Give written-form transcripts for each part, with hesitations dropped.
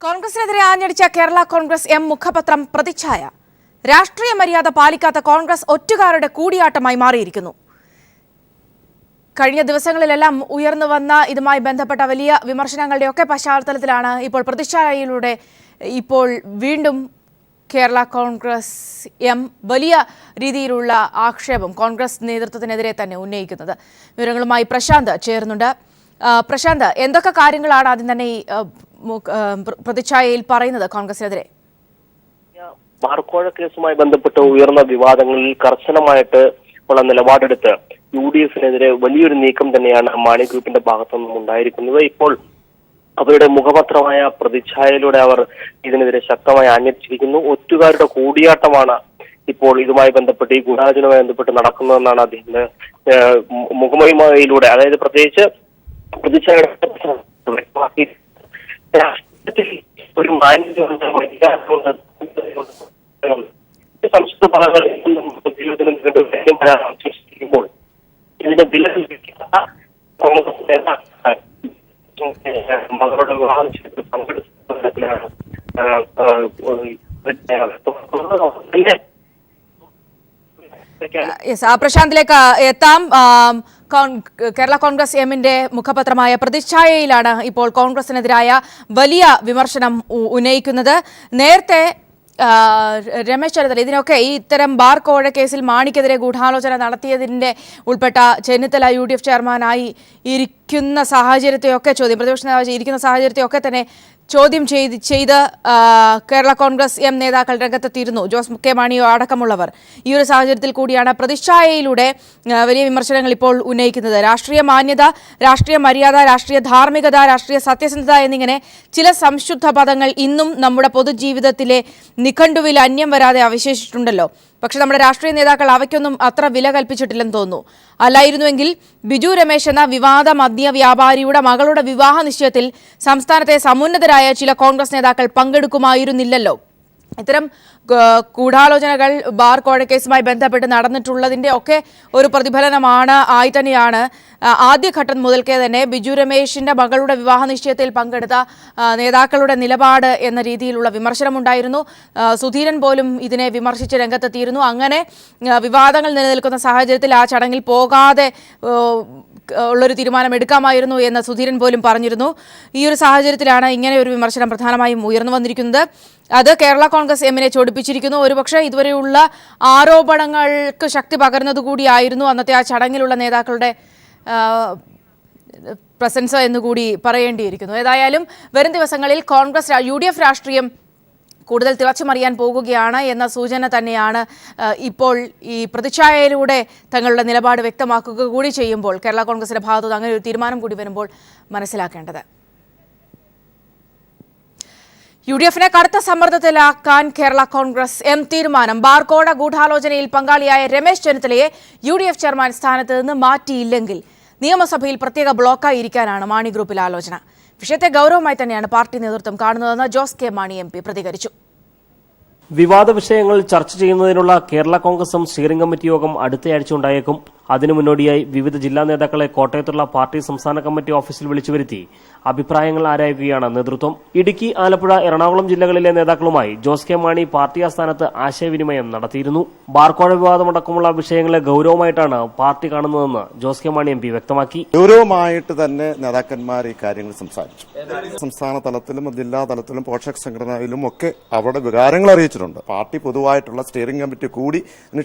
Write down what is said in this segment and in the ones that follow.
കോൺഗ്രസിനെതിരെ ആഞ്ഞടിച്ച Kerala Congress M മുഖപത്രം പ്രതിച്ഛായ. രാഷ്ട്രീയ മര്യാദ പാലിക്കാത്ത കോൺഗ്രസ് ഒറ്റുകാരുടെ കൂടിയാട്ടമായി മാറിയിരിക്കുന്നു. കഴിഞ്ഞ ദിവസങ്ങളിലെല്ലാം ഉയർന്നു വന്ന ഇതുമായി ബന്ധപ്പെട്ട വലിയ വിമർശനങ്ങളുടെയൊക്കെ പശ്ചാത്തലത്തിലാണ് ഇപ്പോൾ പ്രതിച്ഛായയിലൂടെ ഇപ്പോൾ വീണ്ടും കേരള കോൺഗ്രസ് എം വലിയ രീതിയിലുള്ള ആക്ഷേപം കോൺഗ്രസ് നേതൃത്വത്തിനെതിരെ തന്നെ ഉന്നയിക്കുന്നത്. വിവരങ്ങളുമായി പ്രശാന്ത് ചേർന്നുണ്ട്. പ്രശാന്ത്, എന്തൊക്കെ കാര്യങ്ങളാണ് ആദ്യം തന്നെ ഈ പ്രതിച്ഛായയിൽ പറയുന്നത് കോൺഗ്രസിനെതിരെ? ബാർക്കോഴ കേസുമായി ബന്ധപ്പെട്ട് ഉയർന്ന വിവാദങ്ങളിൽ കർശനമായിട്ട് ഉള്ള നിലപാടെടുത്ത് UDF-നെതിരെ വലിയൊരു നീക്കം തന്നെയാണ് മാണി ഗ്രൂപ്പിന്റെ ഭാഗത്തു നിന്നും ഉണ്ടായിരിക്കുന്നത്. ഇപ്പോൾ അവരുടെ മുഖപത്രമായ പ്രതിച്ഛായയിലൂടെ അവർ ഇതിനെതിരെ ശക്തമായി ആഞ്ഞടിച്ചിരിക്കുന്നു. ഒറ്റുകാരുടെ കൂടിയാട്ടമാണ് ഇപ്പോൾ ഇതുമായി ബന്ധപ്പെട്ട് ഈ ഗൂഢാലോചനയുമായി ബന്ധപ്പെട്ട് നടക്കുന്നതെന്നാണ് അദ്ദേഹത്തിന്റെ മുഖമയിലൂടെ, അതായത് പ്രത്യേകിച്ച് പ്രതിച്ഛായയുടെ വ്യക്തമാക്കി ഒരു മാന്യതയുണ്ട്, സംസ്കൃത പദങ്ങളിൽ ജീവിതത്തിനുമ്പോൾ ഇതിന്റെ വില മകളുടെ വിവാഹ നിശ്ചയത്തിൽ പങ്കെടുക്കുന്നതിലാണ് പ്രശാന്തിലേക്ക് എത്താം. കേരള കോൺഗ്രസ് എമ്മിന്റെ മുഖപത്രമായ പ്രതിച്ഛായയിലാണ് ഇപ്പോൾ കോൺഗ്രസിനെതിരായ വലിയ വിമർശനം ഉന്നയിക്കുന്നത്. നേരത്തെ രമേശ് ചെന്നിത്തല ഇതിനൊക്കെ ഈ ഇത്തരം ബാർ കോഴ കേസിൽ മാണിക്കെതിരെ ഗൂഢാലോചന നടത്തിയതിന്റെ ഉൾപ്പെട്ട ചെന്നിത്തല UDF ചെയർമാനായി ഇരിക്കുന്ന സാഹചര്യത്തെയൊക്കെ പ്രതിപക്ഷ നേതാവ് ഇരിക്കുന്ന സാഹചര്യത്തെയൊക്കെ തന്നെ ചോദ്യം ചെയ്ത് കേരള കോൺഗ്രസ് എം നേതാക്കൾ രംഗത്തെത്തിയിരുന്നു, ജോസ് കെ മാണിയോ അടക്കമുള്ളവർ. ഈ ഒരു സാഹചര്യത്തിൽ കൂടിയാണ് പ്രതിച്ഛായയിലൂടെ വലിയ വിമർശനങ്ങൾ ഇപ്പോൾ ഉന്നയിക്കുന്നത്. രാഷ്ട്രീയ മാന്യത, രാഷ്ട്രീയ മര്യാദ, രാഷ്ട്രീയ ധാർമ്മികത, രാഷ്ട്രീയ സത്യസന്ധത എന്നിങ്ങനെ ചില സംശുദ്ധ പദങ്ങൾ ഇന്നും നമ്മുടെ പൊതുജീവിതത്തിലെ നിഘണ്ടുവിൽ അന്യം വരാതെ അവശേഷിച്ചിട്ടുണ്ടല്ലോ. പക്ഷെ നമ്മുടെ രാഷ്ട്രീയ നേതാക്കൾ അവയ്ക്കൊന്നും അത്ര വില കൽപ്പിച്ചിട്ടില്ലെന്ന് തോന്നുന്നു. അല്ലായിരുന്നുവെങ്കിൽ ബിജു രമേശ് എന്ന വിവാദ മദ്യ വ്യാപാരിയുടെ മകളുടെ വിവാഹ നിശ്ചയത്തിൽ സംസ്ഥാനത്തെ സമുന്നതരായ ചില കോൺഗ്രസ് നേതാക്കൾ പങ്കെടുക്കുമായിരുന്നില്ലല്ലോ. ഇത്തരം ഗൂഢാലോചനകൾ ബാർ കോഴ കേസുമായി ബന്ധപ്പെട്ട് നടന്നിട്ടുള്ളതിൻ്റെ ഒക്കെ ഒരു ആയി തന്നെയാണ് ആദ്യഘട്ടം മുതൽക്കേ തന്നെ ബിജു രമേശിൻ്റെ മകളുടെ വിവാഹ നിശ്ചയത്തിൽ പങ്കെടുത്ത നേതാക്കളുടെ നിലപാട് എന്ന രീതിയിലുള്ള വിമർശനമുണ്ടായിരുന്നു. സുധീരൻ പോലും ഇതിനെ വിമർശിച്ച് രംഗത്തെത്തിയിരുന്നു. അങ്ങനെ വിവാദങ്ങൾ നിലനിൽക്കുന്ന സാഹചര്യത്തിൽ ആ ചടങ്ങിൽ പോകാതെ ഉള്ളൊരു തീരുമാനം എടുക്കാമായിരുന്നു എന്ന് സുധീരൻ പോലും പറഞ്ഞിരുന്നു. ഈ ഒരു സാഹചര്യത്തിലാണ് ഇങ്ങനെ ഒരു വിമർശനം പ്രധാനമായും ഉയർന്നു വന്നിരിക്കുന്നത്. അത് കേരള കോൺഗ്രസ് എമ്മിനെ ചൊടിപ്പിച്ചിരിക്കുന്നു. ഒരുപക്ഷെ ഇതുവരെയുള്ള ആരോപണങ്ങൾക്ക് ശക്തി പകർന്നതുകൂടിയായിരുന്നു അന്നത്തെ ആ ചടങ്ങിലുള്ള നേതാക്കളുടെ പ്രസൻസ് എന്നുകൂടി പറയേണ്ടിയിരിക്കുന്നു. ഏതായാലും വരും ദിവസങ്ങളിൽ കോൺഗ്രസ് UDF രാഷ്ട്രീയം കൂടുതൽ തിളച്ചുമറിയാൻ പോകുകയാണ് എന്ന സൂചന തന്നെയാണ് ഇപ്പോൾ ഈ പ്രതിച്ഛായയിലൂടെ തങ്ങളുടെ നിലപാട് വ്യക്തമാക്കുക കൂടി ചെയ്യുമ്പോൾ കേരള കോൺഗ്രസിന്റെ ഭാഗത്തുനിന്ന് അങ്ങനെ ഒരു തീരുമാനം കൂടി വരുമ്പോൾ മനസ്സിലാക്കേണ്ടത്. UDF-നെ കടുത്ത സമ്മർദ്ദത്തിലാക്കാൻ കേരള കോൺഗ്രസ് എം തീരുമാനം. ബാർകോഴ ഗൂഢാലോചനയിൽ പങ്കാളിയായ രമേശ് ചെന്നിത്തലയെ UDF ചെയർമാൻ സ്ഥാനത്ത് നിന്ന് മാറ്റിയില്ലെങ്കിൽ നിയമസഭയിൽ പ്രത്യേക ബ്ലോക്കായി ഇരിക്കാനാണ് മാണി ഗ്രൂപ്പിൽ ആലോചന. വിഷയത്തെ ഗൗരവമായി തന്നെയാണ് പാർട്ടി നേതൃത്വം കാണുന്നതെന്ന് ജോസ് കെ മാണി MP പ്രതികരിച്ചു. വിവാദ വിഷയങ്ങൾ ചർച്ച ചെയ്യുന്നതിനുള്ള Kerala Congress M steering committee യോഗം അടുത്തയാഴ്ച ഉണ്ടായേക്കും. അതിനു മുന്നോടിയായി വിവിധ ജില്ലാ നേതാക്കളെ കോട്ടയത്തുള്ള പാർട്ടി സംസ്ഥാന കമ്മിറ്റി ഓഫീസിൽ വിളിച്ചു വരുത്തി അഭിപ്രായങ്ങൾ ആരായുകയാണ് നേതൃത്വം. ഇടുക്കി, ആലപ്പുഴ, എറണാകുളം ജില്ലകളിലെ നേതാക്കളുമായി ജോസ് കെ മാണി പാർട്ടി ആസ്ഥാനത്ത് ആശയവിനിമയം നടത്തിയിരുന്നു. ബാർക്കോഴ വിവാദമടക്കമുള്ള വിഷയങ്ങളെ ഗൌരവമായിട്ടാണ് പാർട്ടി കാണുന്നതെന്ന് ജോസ് കെ മാണി MP വ്യക്തമാക്കി. ഗൌരവമായിട്ട് തന്നെ നേതാക്കന്മാർ ഈ കാര്യങ്ങൾ സംസാരിച്ചു. സംസ്ഥാന തലത്തിലും ജില്ലാ തലത്തിലും പോഷക സംഘടനയിലും ഒക്കെ അവരുടെ വികാരങ്ങൾ അറിയിച്ചിട്ടുണ്ട്. പാർട്ടി പൊതുവായിട്ടുള്ള സ്റ്റിയറിംഗ് കമ്മിറ്റി കൂടി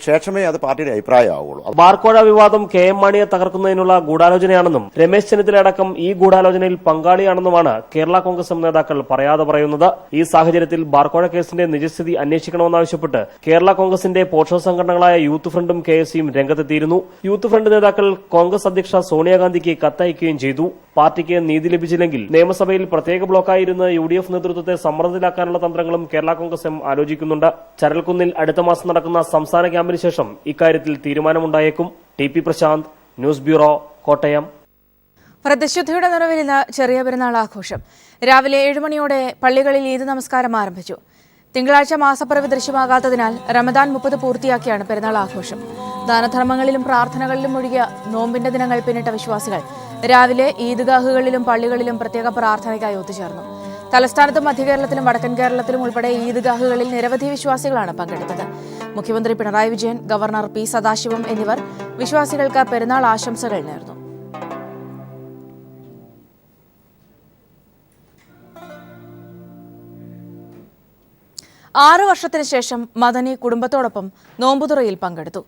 ശേഷമേ അത് പാർട്ടിയുടെ അഭിപ്രായമാവുള്ളൂ. ബാർക്കോഴ വിവാദം KM മാണിയെ തകർക്കുന്നതിനുള്ള ഗൂഢാലോചനയാണെന്നും രമേശ് ചെന്നിത്തല അടക്കം ഈ ഗൂഢാലോചനയിൽ പങ്കാളിയാണെന്നുമാണ് കേരള കോൺഗ്രസ് എം നേതാക്കൾ പറയാതെ പറയുന്നത്. ഈ സാഹചര്യത്തിൽ ബാർക്കോഴ കേസിന്റെ നിജസ്ഥിതി അന്വേഷിക്കണമെന്നാവശ്യപ്പെട്ട് കേരള കോൺഗ്രസിന്റെ പോഷക സംഘടനകളായ യൂത്ത് ഫ്രണ്ടും KSUം രംഗത്തെത്തിയിരുന്നു. യൂത്ത് ഫ്രണ്ട് നേതാക്കൾ കോൺഗ്രസ് അധ്യക്ഷ സോണിയാഗാന്ധിക്ക് കത്തയക്കുകയും ചെയ്തു. പാർട്ടിക്ക് നീതി ലഭിച്ചില്ലെങ്കിൽ നിയമസഭയിൽ പ്രത്യേക ബ്ലോക്കായിരുന്ന് UDF നേതൃത്വത്തെ സമ്മർദ്ദത്തിലാക്കാനുള്ള തന്ത്രങ്ങളും കേരള കോൺഗ്രസ് എം ആലോചിക്കുന്നുണ്ട്. ചരൽക്കുന്നിൽ അടുത്ത മാസം നടക്കുന്ന സംസ്ഥാന ക്യാമ്പിന് ശേഷം ഇക്കാര്യത്തിൽ തീരുമാനമുണ്ടായേക്കും. TP Prashanth, news bureau, Kottayam. വ്രതശുദ്ധിയുടെ നിറവിൽ ഇന്ന് ചെറിയ പെരുന്നാൾ ആഘോഷം. രാവിലെ 7 മണിയോടെ പള്ളികളിൽ ഈദ് നമസ്കാരം ആരംഭിച്ചു. തിങ്കളാഴ്ച മാസപ്പിറവി ദൃശ്യമാകാത്തതിനാൽ റമദാൻ 30 പൂർത്തിയാക്കിയാണ് പെരുന്നാൾ ആഘോഷം. ദാനധർമ്മങ്ങളിലും പ്രാർത്ഥനകളിലും ഒഴുകിയ നോമ്പിന്റെ ദിനങ്ങൾ പിന്നിട്ട വിശ്വാസികൾ രാവിലെ ഈദ്ഗാഹുകളിലും പള്ളികളിലും പ്രത്യേക പ്രാർത്ഥനയ്ക്കായി ഒത്തുചേർന്നു. തലസ്ഥാനത്തും മധ്യകേരളത്തിലും വടക്കൻ കേരളത്തിലും ഉൾപ്പെടെ ഈദ്ഗാഹുകളിൽ നിരവധി വിശ്വാസികളാണ് പങ്കെടുത്തത്. മുഖ്യമന്ത്രി പിണറായി വിജയൻ, ഗവർണർ പി സദാശിവം എന്നിവർ വിശ്വാസികൾക്ക് പെരുന്നാൾ ആശംസകൾ നേർന്നു. ആറ് വർഷത്തിന് ശേഷം മദനി കുടുംബത്തോടൊപ്പം നോമ്പുതുറയിൽ പങ്കെടുത്തു.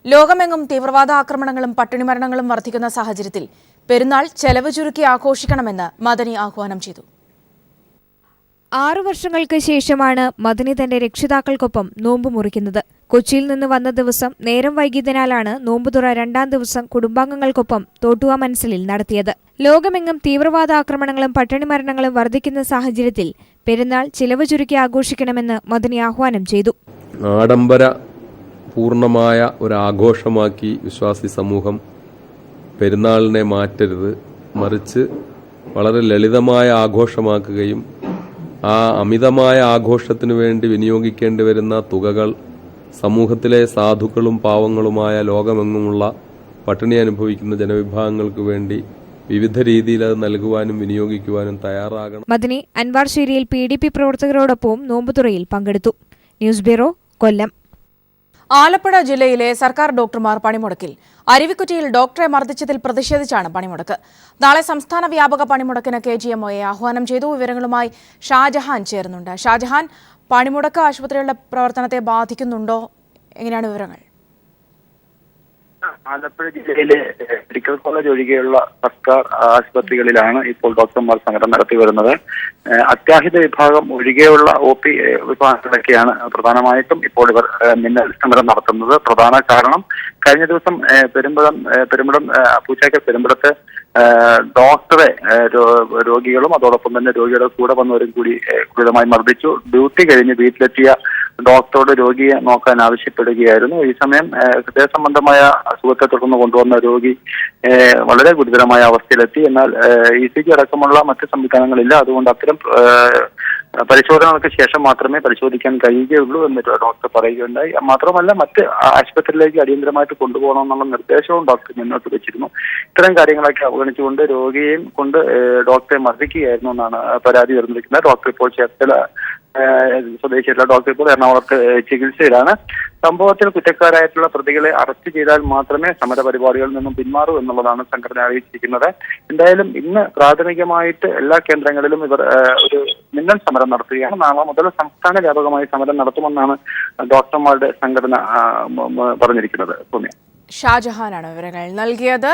ലോകമെങ്ങും തീവ്രവാദ ആക്രമണങ്ങളും പട്ടിണിമരണങ്ങളും വർദ്ധിക്കുന്ന സാഹചര്യത്തിൽ പെരുന്നാൾ ചെലവ് ചുരുക്കി ആഘോഷിക്കണമെന്ന് മദനി ആഹ്വാനം ചെയ്തു. 6 വർഷങ്ങൾക്ക് ശേഷമാണ് മദനി തന്റെ രക്ഷിതാക്കൾക്കൊപ്പം നോമ്പ് മുറിക്കുന്നത്. കൊച്ചിയിൽ നിന്ന് വന്ന ദിവസം നേരം വൈകിയതിനാലാണ് നോമ്പുതുറ 2ാം ദിവസം കുടുംബാംഗങ്ങൾക്കൊപ്പം തോട്ടുവ മനസ്സിലിൽ നടത്തിയത്. ലോകമെങ്ങും തീവ്രവാദ ആക്രമണങ്ങളും പട്ടിണിമരണങ്ങളും വർദ്ധിക്കുന്ന സാഹചര്യത്തിൽ പെരുന്നാൾ ചിലവ് ചുരുക്കി ആഘോഷിക്കണമെന്ന് മദനി ആഹ്വാനം ചെയ്തു. ആഡംബര പൂർണ്ണമായ ഒരാഘോഷമാക്കി വിശ്വാസി സമൂഹം പെരുന്നാളിനെ മാറ്റരുത്, മറിച്ച് വളരെ ലളിതമായ ആഘോഷമാക്കുകയും ആ അമിതമായ ആഘോഷത്തിനു വേണ്ടി വിനിയോഗിക്കേണ്ടി വരുന്ന തുകകൾ സമൂഹത്തിലെ സാധുക്കളും പാവങ്ങളുമായ ലോകമെങ്ങുമുള്ള പട്ടിണി അനുഭവിക്കുന്ന ജനവിഭാഗങ്ങൾക്ക് വേണ്ടി വിവിധ രീതിയിൽ അത് നൽകുവാനും വിനിയോഗിക്കുവാനും തയ്യാറാകണം. മദനി അൻവാർശേരിയിൽ PDP പ്രവർത്തകരോടൊപ്പം നോമ്പുതുറയിൽ പങ്കെടുത്തു. ന്യൂസ് ബ്യൂറോ, കൊല്ലം. ആലപ്പുഴ ജില്ലയിലെ സർക്കാർ ഡോക്ടർമാർ പണിമുടക്കിൽ. അരുവിക്കുറ്റിയിൽ ഡോക്ടറെ മർദ്ദിച്ചതിൽ പ്രതിഷേധിച്ചാണ് പണിമുടക്ക്. നാളെ സംസ്ഥാന വ്യാപക പണിമുടക്കിന് KGMOയെ ആഹ്വാനം ചെയ്തു. വിവരങ്ങളുമായി ഷാജഹാൻ ചേരുന്നുണ്ട്. ഷാജഹാൻ, പണിമുടക്ക് ആശുപത്രികളുടെ പ്രവർത്തനത്തെ ബാധിക്കുന്നുണ്ടോ? എങ്ങനെയാണ് വിവരങ്ങൾ? ആലപ്പുഴ ജില്ലയിലെ മെഡിക്കൽ കോളേജ് ഒഴികെയുള്ള സർക്കാർ ആശുപത്രികളിലാണ് ഇപ്പോൾ ഡോക്ടർമാർ സമരം നടത്തി വരുന്നത്. അത്യാഹിത വിഭാഗം ഒഴികെയുള്ള OP വിഭാഗങ്ങളൊക്കെയാണ് പ്രധാനമായിട്ടും ഇപ്പോൾ ഇവർ മിന്നൽ സമരം നടത്തുന്നത്. പ്രധാന കാരണം കഴിഞ്ഞ ദിവസം പെരുമ്പടം പൂച്ചാക്കൽ പെരുമ്പടത്ത് ഡോക്ടറെ രോഗികളും അതോടൊപ്പം തന്നെ രോഗിയുടെ കൂടെ വന്നവരും കൂടി ക്രൂരമായി മർദ്ദിച്ചു. ഡ്യൂട്ടി കഴിഞ്ഞ് വീട്ടിലെത്തിയ ഡോക്ടറോട് രോഗിയെ നോക്കാൻ ആവശ്യപ്പെടുകയായിരുന്നു. ഈ സമയം ഹൃദയ സംബന്ധമായ അസുഖത്തെ തുടർന്ന് കൊണ്ടുവന്ന രോഗി വളരെ ഗുരുതരമായ അവസ്ഥയിലെത്തി. എന്നാൽ ECG അടക്കമുള്ള മറ്റ് സംവിധാനങ്ങളില്ല. അതുകൊണ്ട് അത്തരം പരിശോധനകൾക്ക് ശേഷം മാത്രമേ പരിശോധിക്കാൻ കഴിയുകയുള്ളൂ എന്ന് ഡോക്ടർ പറയുകയുണ്ടായി. മാത്രമല്ല മറ്റ് ആശുപത്രിയിലേക്ക് അടിയന്തരമായിട്ട് കൊണ്ടുപോകണമെന്നുള്ള നിർദ്ദേശവും ഡോക്ടർ മുന്നോട്ട് വെച്ചിരുന്നു. ഇത്തരം കാര്യങ്ങളൊക്കെ അവഗണിച്ചുകൊണ്ട് രോഗിയെയും കൊണ്ട് ഡോക്ടറെ മർദ്ദിക്കുകയായിരുന്നു എന്നാണ് പരാതി ഉയർന്നിരിക്കുന്നത്. ഡോക്ടർ ഇപ്പോൾ ചേർത്തല സ്വദേശിയായിട്ടുള്ള ഡോക്ടർ ഇപ്പോൾ എറണാകുളത്ത് ചികിത്സയിലാണ്. സംഭവത്തിൽ കുറ്റക്കാരായിട്ടുള്ള പ്രതികളെ അറസ്റ്റ് ചെയ്താൽ മാത്രമേ സമരപരിപാടികളിൽ നിന്നും പിന്മാറൂ എന്നുള്ളതാണ് സംഘടന അറിയിച്ചിരിക്കുന്നത്. എന്തായാലും ഇന്ന് പ്രാഥമികമായിട്ട് എല്ലാ കേന്ദ്രങ്ങളിലും ഇവർ ഒരു മിന്നൽ സമരം നടത്തുകയാണ്. നാളെ മുതൽ സംസ്ഥാന വ്യാപകമായി സമരം നടത്തുമെന്നാണ് ഡോക്ടർമാരുടെ സംഘടന പറഞ്ഞിരിക്കുന്നത്. സൗമ്യ, ഷാജഹാനാണ് വിവരങ്ങൾ നൽകിയത്.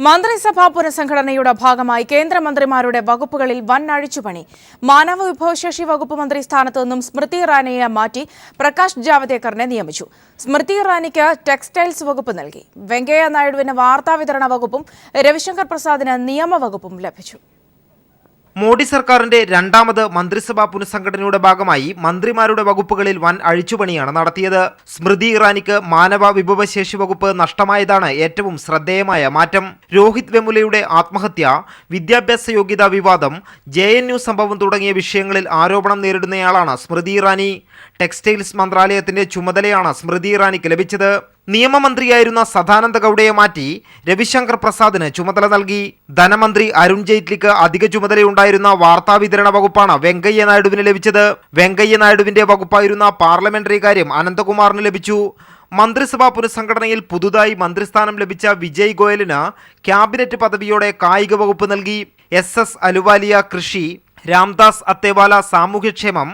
മന്ത്രിസഭാ പുനഃസംഘടനയുടെ ഭാഗമായി കേന്ദ്രമന്ത്രിമാരുടെ വകുപ്പുകളിൽ വൻ അഴിച്ചുപണി. മാനവ വിഭവശേഷി വകുപ്പ് മന്ത്രി സ്ഥാനത്ത് നിന്നും സ്മൃതി ഇറാനിയെ മാറ്റി പ്രകാശ് ജാവദേക്കറിനെ നിയമിച്ചു. സ്മൃതി ഇറാനിക്ക് ടെക്സ്റ്റൈൽസ് വകുപ്പ് നൽകി. വെങ്കയ്യ നായിഡുവിന് വാർത്താവിതരണ വകുപ്പും രവിശങ്കർ പ്രസാദിന് നിയമവകുപ്പും ലഭിച്ചു. മോഡി സർക്കാരിന്റെ 2ാമത് മന്ത്രിസഭാ പുനഃസംഘടനയുടെ ഭാഗമായി മന്ത്രിമാരുടെ വകുപ്പുകളിൽ വൻ അഴിച്ചുപണിയാണ് നടത്തിയത്. സ്മൃതി ഇറാനിക്ക് മാനവ വിഭവശേഷി വകുപ്പ് നഷ്ടമായതാണ് ഏറ്റവും ശ്രദ്ധേയമായ മാറ്റം. രോഹിത് വെമുലയുടെ ആത്മഹത്യ, വിദ്യാഭ്യാസ യോഗ്യതാ വിവാദം, JNU സംഭവം തുടങ്ങിയ വിഷയങ്ങളിൽ ആരോപണം നേരിടുന്നയാളാണ് സ്മൃതി ഇറാനി. ടെക്സ്റ്റൈൽസ് മന്ത്രാലയത്തിന്റെ ചുമതലയാണ് സ്മൃതി ഇറാനിക്ക് ലഭിച്ചത്. നിയമമന്ത്രിയായിരുന്ന സദാനന്ദ ഗൌഡയെ മാറ്റി രവിശങ്കർ പ്രസാദിന് ചുമതല നൽകി. ധനമന്ത്രി അരുൺ ജെയ്റ്റ്ലിക്ക് അധിക ചുമതലയുണ്ടായിരുന്ന വാർത്താവിതരണ വകുപ്പാണ് വെങ്കയ്യ നായിഡുവിന് ലഭിച്ചത്. വെങ്കയ്യ നായിഡുവിന്റെ വകുപ്പായിരുന്ന പാർലമെന്ററി കാര്യം അനന്തകുമാറിന് ലഭിച്ചു. മന്ത്രിസഭാ പുനഃസംഘടനയിൽ പുതുതായി മന്ത്രിസ്ഥാനം ലഭിച്ച വിജയ് ഗോയലിന് ക്യാബിനറ്റ് പദവിയോടെ കായിക വകുപ്പ് നൽകി. SS അലുവാലിയ കൃഷി, രാംദാസ് അത്തേവാല സാമൂഹ്യക്ഷേമം,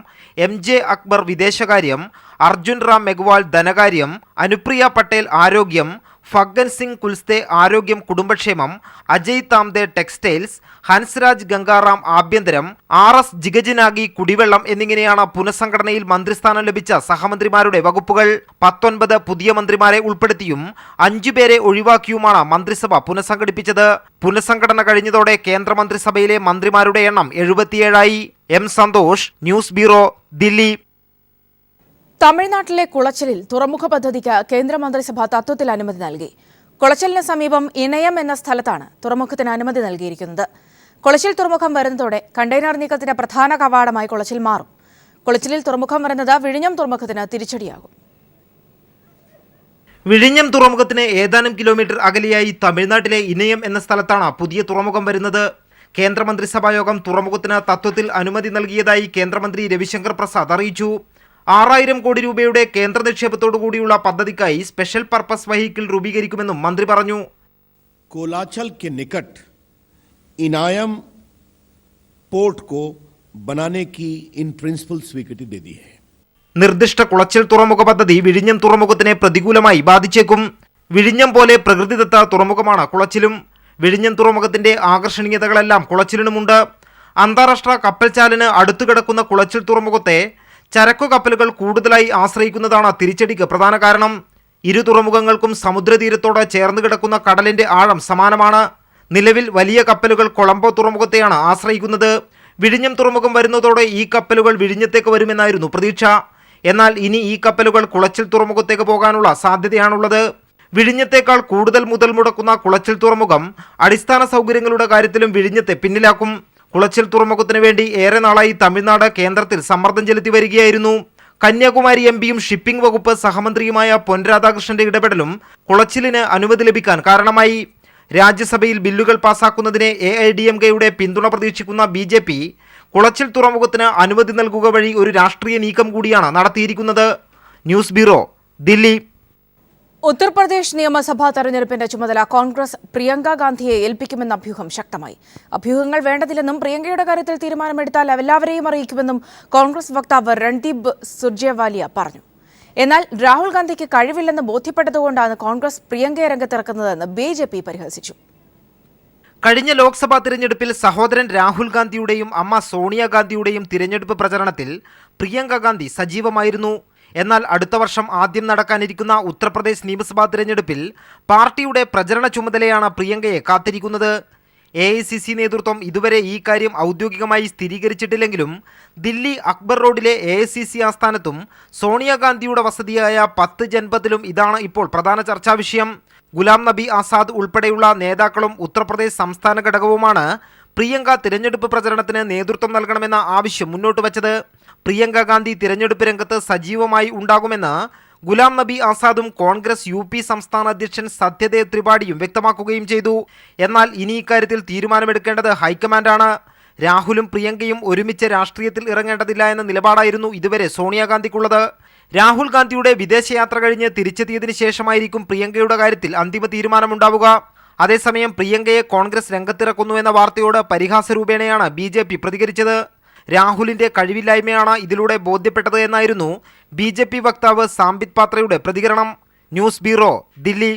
MJ അക്ബർ വിദേശകാര്യം, അർജുൻ റാം മെഗ്വാൾ ധനകാര്യം, അനുപ്രിയ പട്ടേൽ ആരോഗ്യം, ഫഗ്ഗൻ സിംഗ് കുൽസ്തെ ആരോഗ്യം കുടുംബക്ഷേമം, അജയ് താംദെ ടെക്സ്റ്റൈൽസ്, ഹൻസ്രാജ് ഗംഗാറാം ആഭ്യന്തരം, RS ജിഗജിനാഗി കുടിവെള്ളം എന്നിങ്ങനെയാണ് പുനഃസംഘടനയിൽ മന്ത്രിസ്ഥാനം ലഭിച്ച സഹമന്ത്രിമാരുടെ വകുപ്പുകൾ. 19 പുതിയ മന്ത്രിമാരെ ഉൾപ്പെടുത്തിയും 5 പേരെ ഒഴിവാക്കിയുമാണ് മന്ത്രിസഭ പുനഃസംഘടിപ്പിച്ചത്. പുനഃസംഘടന കഴിഞ്ഞതോടെ കേന്ദ്രമന്ത്രിസഭയിലെ മന്ത്രിമാരുടെ എണ്ണം 77ആയി. M Santhosh, news bureau, Delhi. തമിഴ്നാട്ടിലെ കുളച്ചലിൽ തുറമുഖ പദ്ധതിക്ക് കേന്ദ്രമന്ത്രിസഭ തത്വത്തിൽ അനുമതി നൽകി. കുളച്ചലിന് സമീപം ഇണയം എന്ന സ്ഥലത്താണ് തുറമുഖത്തിന് അനുമതി നൽകിയിരിക്കുന്നത്. കുളച്ചിൽ തുറമുഖം വരുന്നതോടെ കണ്ടെയ്നർ നീക്കത്തിന്റെ പ്രധാന കവാടമായി കുളച്ചിൽ മാറും. കുളച്ചിലിൽ തുറമുഖം വരുന്നത് വിഴിഞ്ഞം തുറമുഖത്തിന് തിരിച്ചടിയാകും. വിഴിഞ്ഞം തുറമുഖത്തിന് ഏതാനും കിലോമീറ്റർ അകലെയായി തമിഴ്നാട്ടിലെ ഇനയം എന്ന സ്ഥലത്താണ് പുതിയ തുറമുഖം വരുന്നത്. കേന്ദ്രമന്ത്രിസഭായോഗം തുറമുഖത്തിന് തത്വത്തിൽ അനുമതി നൽകിയതായി കേന്ദ്രമന്ത്രി രവിശങ്കർ പ്രസാദ് അറിയിച്ചു. 6000 കോടി രൂപയുടെ കേന്ദ്ര നിക്ഷേപത്തോടുകൂടിയുള്ള പദ്ധതിക്കായി സ്പെഷ്യൽ പർപ്പസ് വെഹിക്കിൾ രൂപീകരിക്കുമെന്നും മന്ത്രി പറഞ്ഞു. कोलाचल के निकट इनायम पोर्ट को बनाने की इन प्रिंसिपल स्वीकृति दे दी है. നിർദ്ദിഷ്ട കുളച്ചിൽ തുറമുഖ പദ്ധതി വിഴിഞ്ഞം തുറമുഖത്തിനെ പ്രതികൂലമായി ബാധിച്ചേക്കും. വിഴിഞ്ഞം പോലെ പ്രകൃതിദത്ത തുറമുഖമാണ് കുളച്ചിലും. വിഴിഞ്ഞം തുറമുഖത്തിന്റെ ആകർഷണീയതകളെല്ലാം കുളച്ചിലിനുമുണ്ട്. അന്താരാഷ്ട്ര കപ്പൽചാലിന് അടുത്തുകിടക്കുന്ന കുളച്ചിൽ തുറമുഖത്തെ ചരക്കു കപ്പലുകൾ കൂടുതലായി ആശ്രയിക്കുന്നതാണ് തിരിച്ചടിക്ക് പ്രധാന കാരണം. ഇരു തുറമുഖങ്ങൾക്കും സമുദ്രതീരത്തോട് ചേർന്ന് കിടക്കുന്ന കടലിന്റെ ആഴം സമാനമാണ്. നിലവിൽ വലിയ കപ്പലുകൾ കൊളംബോ തുറമുഖത്തെയാണ് ആശ്രയിക്കുന്നത്. വിഴിഞ്ഞം തുറമുഖം വരുന്നതോടെ ഈ കപ്പലുകൾ വിഴിഞ്ഞത്തേക്ക് വരുമെന്നായിരുന്നു പ്രതീക്ഷ. എന്നാൽ ഇനി ഈ കപ്പലുകൾ കുളച്ചിൽ തുറമുഖത്തേക്ക് പോകാനുള്ള സാധ്യതയാണുള്ളത്. വിഴിഞ്ഞത്തേക്കാൾ കൂടുതൽ മുതൽ മുടക്കുന്ന കുളച്ചിൽ തുറമുഖം അടിസ്ഥാന സൗകര്യങ്ങളുടെ കാര്യത്തിലും വിഴിഞ്ഞത്തെ പിന്നിലാക്കും. കുളച്ചിൽ തുറമുഖത്തിന് വേണ്ടി ഏറെ നാളായി തമിഴ്നാട് കേന്ദ്രത്തിൽ സമ്മർദ്ദം ചെലുത്തി വരികയായിരുന്നു. കന്യാകുമാരി എംപിയും ഷിപ്പിംഗ് വകുപ്പ് സഹമന്ത്രിയുമായ പൊൻ രാധാകൃഷ്ണന്റെ ഇടപെടലും കുളച്ചിലിന് അനുമതി ലഭിക്കാൻ കാരണമായി. രാജ്യസഭയിൽ ബില്ലുകൾ പാസാക്കുന്നതിന് AIDMKയുടെ പിന്തുണ പ്രതീക്ഷിക്കുന്ന BJP കുളച്ചിൽ തുറമുഖത്തിന് അനുമതി നൽകുക വഴി ഒരു രാഷ്ട്രീയ നീക്കം കൂടിയാണ് നടത്തിയിരിക്കുന്നത്. News bureau, Delhi. ഉത്തർപ്രദേശ് നിയമസഭാ തെരഞ്ഞെടുപ്പിന്റെ ചുമതല കോൺഗ്രസ് പ്രിയങ്ക ഗാന്ധിയെ ഏൽപ്പിക്കുമെന്ന അഭ്യൂഹം ശക്തമായി. അഭ്യൂഹങ്ങൾ വേണ്ടതില്ലെന്നും പ്രിയങ്കയുടെ കാര്യത്തിൽ തീരുമാനമെടുത്താൽ എല്ലാവരെയും അറിയിക്കുമെന്നും കോൺഗ്രസ് വക്താവ് രൺദീപ് സുർജേവാലിയ പറഞ്ഞു. എന്നാൽ രാഹുൽ ഗാന്ധിക്ക് കഴിവില്ലെന്ന് ബോധ്യപ്പെട്ടതുകൊണ്ടാണ് കോൺഗ്രസ് പ്രിയങ്കയെ രംഗത്തിറക്കുന്നതെന്ന് BJP പരിഹസിച്ചു. കഴിഞ്ഞ ലോക്സഭാ തിരഞ്ഞെടുപ്പിൽ സഹോദരൻ രാഹുൽ ഗാന്ധിയുടെയും അമ്മ സോണിയാഗാന്ധിയുടെയും തിരഞ്ഞെടുപ്പ് പ്രചരണത്തിൽ പ്രിയങ്ക ഗാന്ധി സജീവമായിരുന്നു. എന്നാൽ അടുത്ത വർഷം ആദ്യം നടക്കാനിരിക്കുന്ന ഉത്തർപ്രദേശ് നിയമസഭാ തിരഞ്ഞെടുപ്പിൽ പാർട്ടിയുടെ പ്രചരണ ചുമതലയാണ് പ്രിയങ്കയെ കാത്തിരിക്കുന്നത്. AICC നേതൃത്വം ഇതുവരെ ഈ കാര്യം ഔദ്യോഗികമായി സ്ഥിരീകരിച്ചിട്ടില്ലെങ്കിലും ദില്ലി അക്ബർ റോഡിലെ AICC ആസ്ഥാനത്തും സോണിയാഗാന്ധിയുടെ വസതിയായ 10 ജൻപത്തിലും ഇതാണ് ഇപ്പോൾ പ്രധാന ചർച്ചാ വിഷയം. ഗുലാം നബി ആസാദ് ഉൾപ്പെടെയുള്ള നേതാക്കളും ഉത്തർപ്രദേശ് സംസ്ഥാന ഘടകവുമാണ് പ്രിയങ്ക തിരഞ്ഞെടുപ്പ് പ്രചരണത്തിന് നേതൃത്വം നൽകണമെന്ന ആവശ്യം മുന്നോട്ട് വച്ചത്. പ്രിയങ്ക ഗാന്ധി തിരഞ്ഞെടുപ്പ് രംഗത്ത് സജീവമായി ഉണ്ടാകുമെന്ന് ഗുലാം നബി ആസാദും കോൺഗ്രസ് UP സംസ്ഥാന അധ്യക്ഷൻ സത്യദേവ് ത്രിപാഠിയും വ്യക്തമാക്കുകയും ചെയ്തു. എന്നാൽ ഇനി ഇക്കാര്യത്തിൽ തീരുമാനമെടുക്കേണ്ടത് ഹൈക്കമാൻഡാണ്. രാഹുലും പ്രിയങ്കയും ഒരുമിച്ച് രാഷ്ട്രീയത്തിൽ ഇറങ്ങേണ്ടതില്ല എന്ന നിലപാടായിരുന്നു ഇതുവരെ സോണിയാഗാന്ധിക്കുള്ളത്. രാഹുൽ ഗാന്ധിയുടെ വിദേശയാത്ര കഴിഞ്ഞ് തിരിച്ചെത്തിയതിനു ശേഷമായിരിക്കും പ്രിയങ്കയുടെ കാര്യത്തിൽ അന്തിമ തീരുമാനമുണ്ടാവുക. അതേസമയം പ്രിയങ്കയെ കോൺഗ്രസ് രംഗത്തിറക്കുന്നു എന്ന വാർത്തയോട് പരിഹാസരൂപേണയാണ് BJP പ്രതികരിച്ചത്. രാഹുലിന്റെ കഴിവില്ലായ്മയാണ് ഇതിലൂടെ ബോധ്യപ്പെട്ടത് എന്നായിരുന്നു BJP വക്താവ് സാംബിത് പാത്രയുടെ പ്രതികരണം. News bureau, Delhi.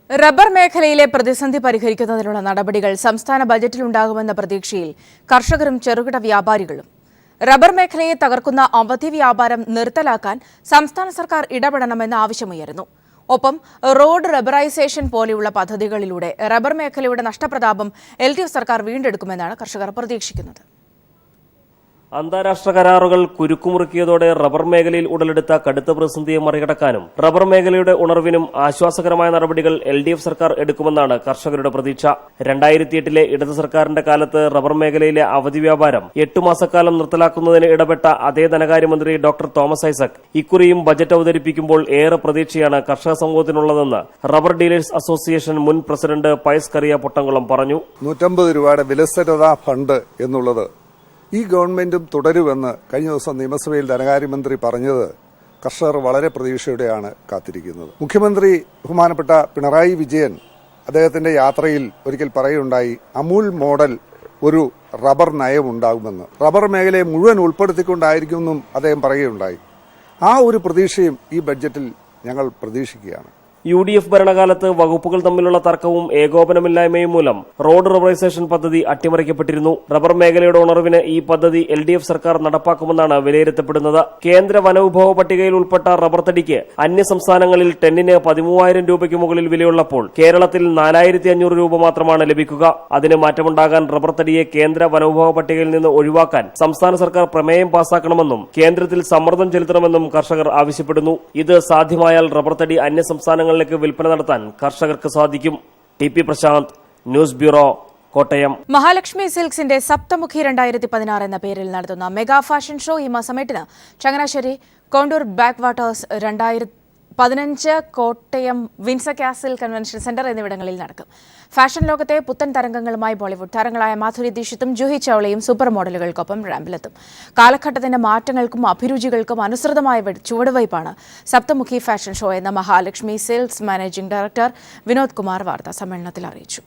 റബ്ബർ മേഖലയിലെ പ്രതിസന്ധി പരിഹരിക്കുന്നതിനുള്ള നടപടികൾ സംസ്ഥാന ബജറ്റിലുണ്ടാകുമെന്ന പ്രതീക്ഷയിൽ കർഷകരും ചെറുകിട വ്യാപാരികളും. റബ്ബർ മേഖലയെ തകർക്കുന്ന അവധി വ്യാപാരം നിർത്തലാക്കാൻ സംസ്ഥാന സർക്കാർ ഇടപെടണമെന്ന ആവശ്യമുയരുന്നു. ഒപ്പം റോഡ് റബ്ബറൈസേഷൻ പോലെയുള്ള പദ്ധതികളിലൂടെ റബ്ബർ മേഖലയുടെ നഷ്ടപ്രതാപം LDF സർക്കാർ വീണ്ടെടുക്കുമെന്നാണ് കർഷകർ പ്രതീക്ഷിക്കുന്നത്. അന്താരാഷ്ട്ര കരാറുകൾ കുരുക്കുമുറുക്കിയതോടെ റബ്ബർ മേഖലയിൽ ഉടലെടുത്ത കടുത്ത പ്രതിസന്ധിയെ മറികടക്കാനും റബ്ബർ മേഖലയുടെ ഉണർവിനും ആശ്വാസകരമായ നടപടികൾ LDF സർക്കാർ എടുക്കുമെന്നാണ് കർഷകരുടെ പ്രതീക്ഷ. 2008 ഇടത് സർക്കാരിന്റെ കാലത്ത് റബ്ബർ മേഖലയിലെ അവധി വ്യാപാരം 8 മാസക്കാലം നിർത്തലാക്കുന്നതിന് ഇടപെട്ട അതേ ധനകാര്യമന്ത്രി ഡോക്ടർ തോമസ് ഐസക് ഇക്കുറിയും ബജറ്റ് അവതരിപ്പിക്കുമ്പോൾ ഏറെ പ്രതീക്ഷയാണ് കർഷക സമൂഹത്തിനുള്ളതെന്ന് റബ്ബർ ഡീലേഴ്സ് അസോസിയേഷൻ മുൻ പ്രസിഡന്റ് പയസ് കറിയ പൊട്ടംകുളം പറഞ്ഞു. 150 രൂപയുടെ വിലസ്ഥിരതാ ഫണ്ട് എന്നുള്ളത് ഈ ഗവൺമെന്റും തുടരുമെന്ന് കഴിഞ്ഞ ദിവസം നിയമസഭയിൽ ധനകാര്യമന്ത്രി പറഞ്ഞത് കർഷകർ വളരെ പ്രതീക്ഷയോടെയാണ് കാത്തിരിക്കുന്നത്. മുഖ്യമന്ത്രി ബഹുമാനപ്പെട്ട പിണറായി വിജയൻ അദ്ദേഹത്തിന്റെ യാത്രയിൽ ഒരിക്കൽ പറയുണ്ടായി, അമൂൽ മോഡൽ ഒരു റബ്ബർ നയം ഉണ്ടാകുമെന്ന്. റബ്ബർ മേഖലയെ മുഴുവൻ ഉൾപ്പെടുത്തിക്കൊണ്ടായിരിക്കുമെന്നും അദ്ദേഹം പറയുകയുണ്ടായി. ആ ഒരു പ്രതീക്ഷയും ഈ ബഡ്ജറ്റിൽ ഞങ്ങൾ പ്രതീക്ഷിക്കുകയാണ്. UDF ഭരണകാലത്ത് വകുപ്പുകൾ തമ്മിലുള്ള തർക്കവും ഏകോപനമില്ലായ്മയും മൂലം റോഡ് റബ്ബറൈസേഷൻ പദ്ധതി അട്ടിമറിക്കപ്പെട്ടിരുന്നു. റബ്ബർ മേഖലയുടെ ഉണർവിന് ഈ പദ്ധതി LDF സർക്കാർ നടപ്പാക്കുമെന്നാണ് വിലയിരുത്തപ്പെടുന്നത്. കേന്ദ്ര വനവിഭവ പട്ടികയിൽ ഉൾപ്പെട്ട റബ്ബർ തടിക്ക് അന്യ സംസ്ഥാനങ്ങളിൽ ടണ്ണിന് 13,000 രൂപയ്ക്ക് മുകളിൽ വിലയുള്ളപ്പോൾ കേരളത്തിൽ 4,500 രൂപ മാത്രമാണ് ലഭിക്കുക. അതിന് മാറ്റമുണ്ടാകാൻ റബ്ബർ തടിയെ കേന്ദ്ര വനവിഭവ പട്ടികയിൽ നിന്ന് ഒഴിവാക്കാൻ സംസ്ഥാന സർക്കാർ പ്രമേയം പാസാക്കണമെന്നും കേന്ദ്രത്തിൽ സമ്മർദ്ദം ചെലുത്തണമെന്നും കർഷകർ ആവശ്യപ്പെടുന്നു. ഇത് സാധ്യമായാൽ റബ്ബർ തടി അന്യ സംസ്ഥാനങ്ങളിലേക്ക് വിൽപ്പന നടത്താൻ കർഷകർക്ക് സാധിക്കും. TP Prashanth, news bureau, Kottayam. Mahalakshmi സിൽക്സിന്റെ സപ്തമുഖി 2016 എന്ന പേരിൽ നടത്തുന്ന മെഗാ ഫാഷൻ ഷോ ഈ മാസം 8 Changanassery contour back waters 15 Kottayam Windsor castle convention centre എന്നിവിടങ്ങളിൽ നടക്കും. ഫാഷൻ ലോകത്തെ പുത്തൻ തരംഗങ്ങളുമായി ബോളിവുഡ് താരങ്ങളായ മാധുരി ദീക്ഷിത്തും ജൂഹി ചൗളയും സൂപ്പർ മോഡലുകൾക്കൊപ്പം റാമ്പിലെത്തും. കാലഘട്ടത്തിന്റെ മാറ്റങ്ങൾക്കും അഭിരുചികൾക്കും അനുസൃതമായ ചുവടുവയ്പാണ് സപ്തമുഖി ഫാഷൻ ഷോ എന്ന Mahalakshmi sales managing director Vinod Kumar വാർത്താ സമ്മേളനത്തിൽ അറിയിച്ചു.